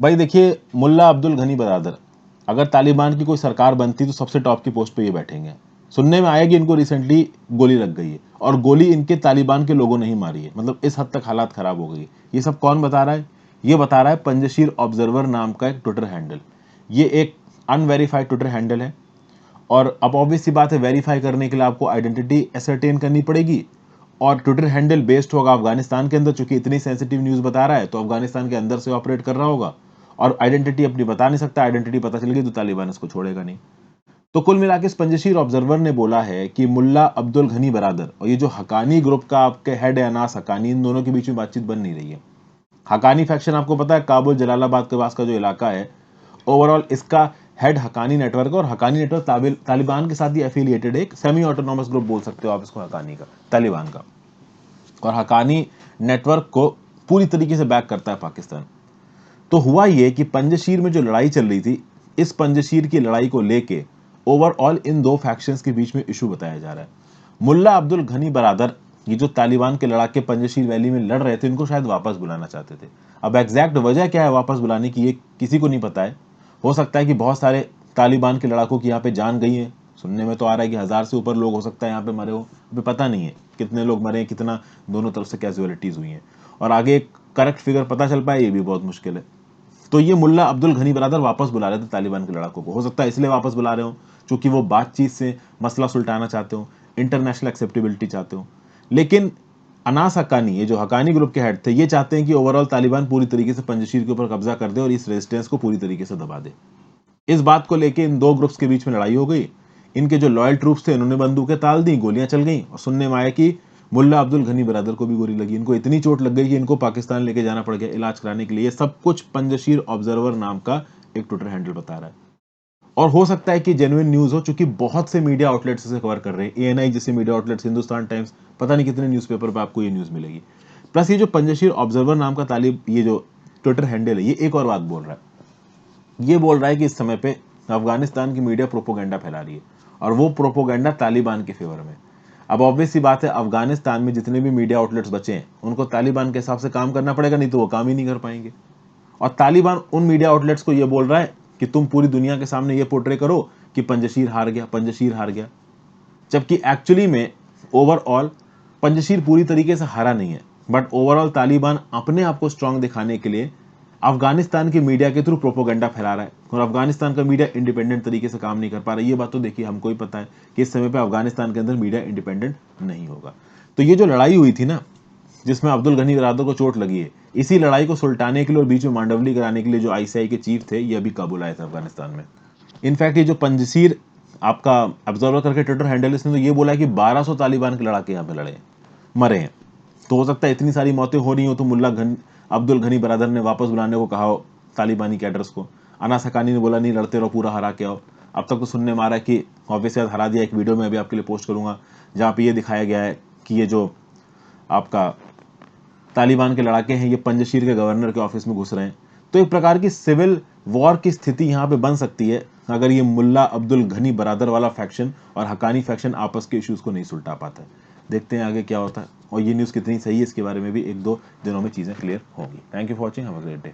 भाई देखिए, मुल्ला अब्दुल गनी बरादर अगर तालिबान की कोई सरकार बनती तो सबसे टॉप की पोस्ट पे ये बैठेंगे। सुनने में आया कि इनको रिसेंटली गोली लग गई है और गोली इनके तालिबान के लोगों ने ही मारी है। मतलब इस हद तक हालात खराब हो गई है। ये सब कौन बता रहा है? ये बता रहा है पंजशीर ऑब्जर्वर नाम का एक ट्विटर हैंडल। ये एक अनवेरीफाइड ट्विटर हैंडल है और अब ऑब्वियस सी बात है, वेरीफाई करने के लिए आपको आइडेंटिटी एसरटेन करनी पड़ेगी और ट्विटर हैंडल बेस्ड होगा अफगानिस्तान के अंदर। चूंकि इतनी सेंसिटिव न्यूज बता रहा है तो अफगानिस्तान के अंदर से ऑपरेट कर रहा होगा और आइडेंटिटी अपनी बता नहीं सकता। आइडेंटिटी पता चल गई तो तालिबान इसको छोड़ेगा नहीं। तो कुल मिला के इस पंजशीर ऑब्जर्वर ने बोला है कि मुल्ला अब्दुल गनी बरादर और ये जो हकानी ग्रुप का आपके हेड है अनास हकानी, इन दोनों के बीच में बातचीत बन नहीं रही है। हकानी फैक्शन आपको पता है काबुल जलालाबाद के पास का जो इलाका है, ओवरऑल इसका हेड हकानी नेटवर्क है और हकानी नेटवर्क तालिबान के साथ ही एफिलिएटेड है। एक सेमी ऑटोनॉमस ग्रुप बोल सकते हो आप इसको, हकानी का, तालिबान का। और हकानी नेटवर्क को पूरी तरीके से बैक करता है पाकिस्तान। तो हुआ ये कि पंजशीर में जो लड़ाई चल रही थी, इस पंजशीर की लड़ाई को लेके ओवरऑल इन दो फैक्शंस के बीच में इशू बताया जा रहा है। मुल्ला अब्दुल गनी बरादर, ये जो तालिबान के लड़ाके पंजशीर वैली में लड़ रहे थे, इनको शायद वापस बुलाना चाहते थे। अब एग्जैक्ट वजह क्या है वापस बुलाने की, ये किसी को नहीं पता है। हो सकता है कि बहुत सारे तालिबान के लड़ाकों की यहाँ पे जान गई है। सुनने में तो आ रहा है कि 1000 से ऊपर लोग हो सकता है यहाँ पे मरे हो। अभी पता नहीं है कितने लोग मरे, कितना दोनों तरफ से कैजुअलिटीज हुई हैं और आगे करेक्ट फिगर पता चल पाए ये भी बहुत मुश्किल है। तो ये मुल्ला अब्दुल गनी बरादर वापस बुला रहे थे तालिबान के लड़ाकों को। हो सकता है इसलिए वापस बुला रहे हो क्योंकि वो बातचीत से मसला सुलटाना चाहते हो, इंटरनेशनल एक्सेप्टेबिलिटी चाहते हो। लेकिन अनास हक्कानी, ये जो हक्कानी ग्रुप के हेड थे, ये चाहते हैं कि ओवरऑल तालिबान पूरी तरीके से पंजशीर के ऊपर कब्जा कर दे और इस रेजिस्टेंस को पूरी तरीके से दबा दे। इस बात को लेकर इन दो ग्रुप्स के बीच में लड़ाई हो गई। इनके जो लॉयल ट्रूप्स थे इन्होंने बंदूकें ताल दी, गोलियां चल गई और सुनने में आया कि मुल्ला अब्दुल गनी बरादर को भी गोली लगी। इनको इतनी चोट लग गई कि इनको पाकिस्तान लेके जाना पड़ गया इलाज कराने के लिए। ये सब कुछ पंजशीर ऑब्जर्वर नाम का एक ट्विटर हैंडल बता रहा है। और हो सकता है कि जेन्युइन न्यूज हो, चूंकि बहुत से मीडिया आउटलेट्स इसे कवर कर रहे हैं। एएनआई जैसे मीडिया आउटलेट्स, हिंदुस्तान टाइम्स, पता नहीं कितने न्यूज़पेपर पे आपको ये न्यूज मिलेगी। प्लस ये जो पंजशीर ऑब्जर्वर नाम का ये जो ट्विटर हैंडल है, ये एक और बात बोल रहा है। ये बोल रहा है कि इस समय पे अफगानिस्तान की मीडिया प्रोपोगेंडा फैला रही है और वो प्रोपोगेंडा तालिबान के फेवर में। अब ऑब्वियस सी बात है, अफगानिस्तान में जितने भी मीडिया आउटलेट्स बचे हैं उनको तालिबान के हिसाब से काम करना पड़ेगा, नहीं तो वो काम ही नहीं कर पाएंगे। और तालिबान उन मीडिया आउटलेट्स को ये बोल रहा है कि तुम पूरी दुनिया के सामने ये पोर्ट्रे करो कि पंजशीर हार गया, पंजशीर हार गया। जबकि एक्चुअली में ओवरऑल पंजशीर पूरी तरीके से हारा नहीं है, बट ओवरऑल तालिबान अपने आप को स्ट्रांग दिखाने के लिए अफगानिस्तान के मीडिया के थ्रू प्रोपोगेंडा फैला रहा है और अफगानिस्तान का मीडिया इंडिपेंडेंट तरीके से काम नहीं कर पा रहा है। ये बात तो देखिए हमको ही पता है कि इस समय पे अफगानिस्तान के अंदर मीडिया इंडिपेंडेंट नहीं होगा। तो ये जो लड़ाई हुई थी ना, जिसमें अब्दुल गनी बरादर को चोट लगी है, इसी लड़ाई को सुलटाने के लिए और बीच में मांडवली कराने के लिए जो आईसीआई के चीफ थे, ये अभी काबुल आए थे अफगानिस्तान में। इनफैक्ट ये जो पंजशीर आपका ऑब्जर्वर करके ट्विटर हैंडल, इसने तो ये बोला है कि 1200 तालिबान के लड़ाके यहाँ पे लड़े हैं, मरे हैं। तो हो सकता है इतनी सारी मौतें हो रही हो तो अब्दुल गनी बरादर ने वापस बुलाने को कहा हो तालिबानी कैडर्स को। अनास हक्कानी ने बोला नहीं, लड़ते रहो, पूरा हरा के आओ। अब तक तो सुनने में आ रहा है कि ऑब्वियसली हरा दिया। एक वीडियो में अभी आपके लिए पोस्ट करूंगा जहाँ पे ये दिखाया गया है कि ये जो आपका तालिबान के लड़ाके हैं, ये पंजशीर के गवर्नर के ऑफिस में घुस रहे हैं। तो एक प्रकार की सिविल वॉर की स्थिति यहाँ पे बन सकती है अगर ये मुल्ला अब्दुल गनी बरादर वाला फैक्शन और हकानी फैक्शन आपस के इश्यूज को नहीं सुलटा पाता है। देखते हैं आगे क्या होता है और ये न्यूज़ कितनी सही है, इसके बारे में भी एक दो दिनों में चीज़ें क्लियर होंगी। Thank you for watching, have a great day.